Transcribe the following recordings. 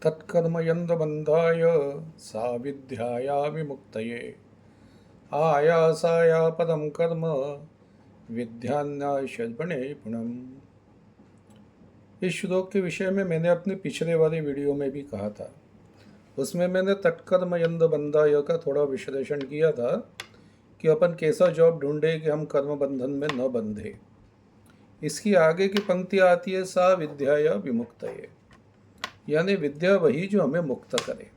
तत्कर्मयन्दबन्धाय सा विद्याया विमुक्तये आयासाया पदं कर्म विद्यान्यासर्वणे पुनम्। इस श्लोक के विषय में मैंने अपने पिछले वाले वीडियो में भी कहा था। उसमें मैंने तत्कर्मयन्द बंधाय का थोड़ा विश्लेषण किया था कि अपन कैसा जॉब ढूंढे कि हम कर्म बंधन में न बंधे। इसकी आगे की पंक्ति आती है सा विद्याया विमुक्तये, यानी विद्या वही जो हमें मुक्त करे।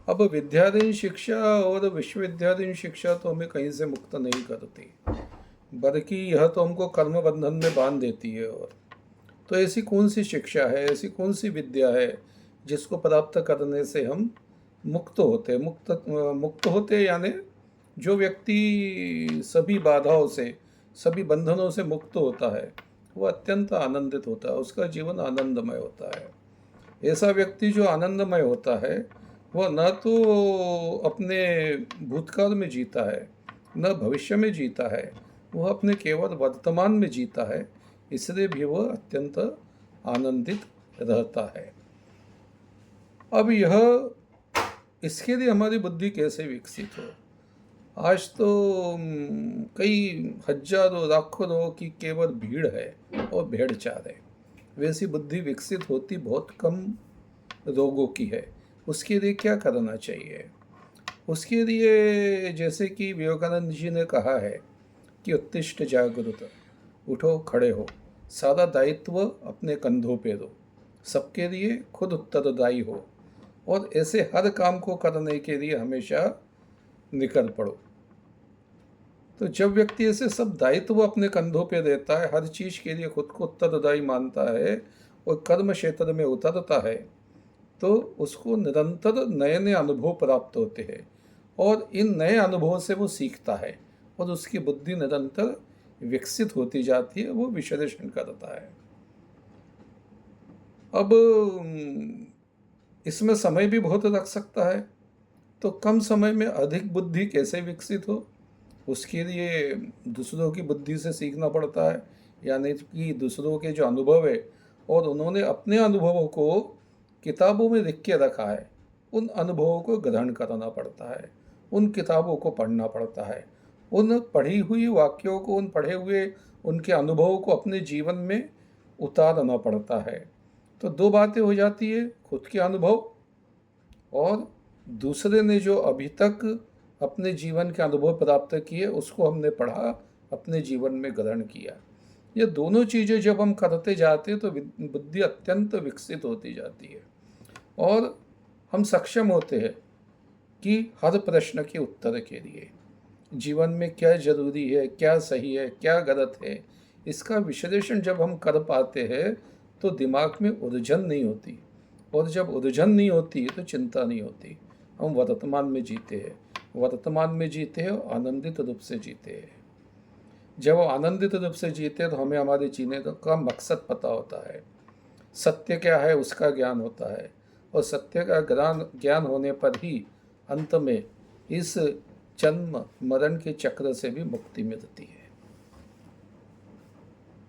अब विद्याधीन शिक्षा और विश्वविद्याधीन शिक्षा तो हमें कहीं से मुक्त नहीं करती, बल्कि यह तो हमको कर्म बंधन में बांध देती है। और तो ऐसी कौन सी शिक्षा है, ऐसी कौन सी विद्या है जिसको प्राप्त करने से हम मुक्त होते मुक्त होते, यानी जो व्यक्ति सभी बाधाओं से, सभी बंधनों से मुक्त होता है वो अत्यंत आनंदित होता है, उसका जीवन आनंदमय होता है। ऐसा व्यक्ति जो आनंदमय होता है वह न तो अपने भूतकाल में जीता है, न भविष्य में जीता है, वह अपने केवल वर्तमान में जीता है, इसलिए भी वह अत्यंत आनंदित रहता है। अब यह इसके लिए हमारी बुद्धि कैसे विकसित हो। आज तो कई हजारों लाखों लोगों की केवल भीड़ है और भेड़ चाल है। वैसी बुद्धि विकसित होती बहुत कम लोगों की है। उसके लिए क्या करना चाहिए? उसके लिए जैसे कि विवेकानंद जी ने कहा है कि उत्तिष्ठ जागृत, उठो खड़े हो, सारा दायित्व अपने कंधों पे दो, सबके लिए खुद उत्तरदायी हो और ऐसे हर काम को करने के लिए हमेशा निकल पड़ो। तो जब व्यक्ति ऐसे सब दायित्व अपने कंधों पे देता है, हर चीज़ के लिए खुद को उत्तरदायी मानता है और कर्म क्षेत्र में उतरता है, तो उसको निरंतर नए नए अनुभव प्राप्त होते हैं और इन नए अनुभवों से वो सीखता है और उसकी बुद्धि निरंतर विकसित होती जाती है, वो विश्लेषण करता है। अब इसमें समय भी बहुत लग सकता है, तो कम समय में अधिक बुद्धि कैसे विकसित हो, उसके लिए दूसरों की बुद्धि से सीखना पड़ता है, यानी कि दूसरों के जो अनुभव है और उन्होंने अपने अनुभवों को किताबों में लिख के रखा है, उन अनुभवों को ग्रहण करना पड़ता है, उन किताबों को पढ़ना पड़ता है, उन पढ़ी हुई वाक्यों को, उन पढ़े हुए उनके अनुभवों को अपने जीवन में उतारना पड़ता है। तो दो बातें हो जाती है, खुद के अनुभव और दूसरे ने जो अभी तक अपने जीवन के अनुभव प्राप्त किए उसको हमने पढ़ा, अपने जीवन में ग्रहण किया। ये दोनों चीज़ें जब हम करते जाते हैं तो बुद्धि अत्यंत विकसित होती जाती है और हम सक्षम होते हैं कि हर प्रश्न के उत्तर के लिए जीवन में क्या जरूरी है, क्या सही है, क्या गलत है, इसका विश्लेषण जब हम कर पाते हैं तो दिमाग में उलझन नहीं होती, और जब उलझन नहीं होती तो चिंता नहीं होती। हम वर्तमान में जीते हैं, वर्तमान में जीते हैं और आनंदित रूप से जीते हैं। जब हम आनंदित रूप से जीते हैं तो हमें हमारे जीने का मकसद पता होता है, सत्य क्या है उसका ज्ञान होता है, और सत्य का ज्ञान होने पर ही अंत में इस जन्म मरण के चक्र से भी मुक्ति मिलती है।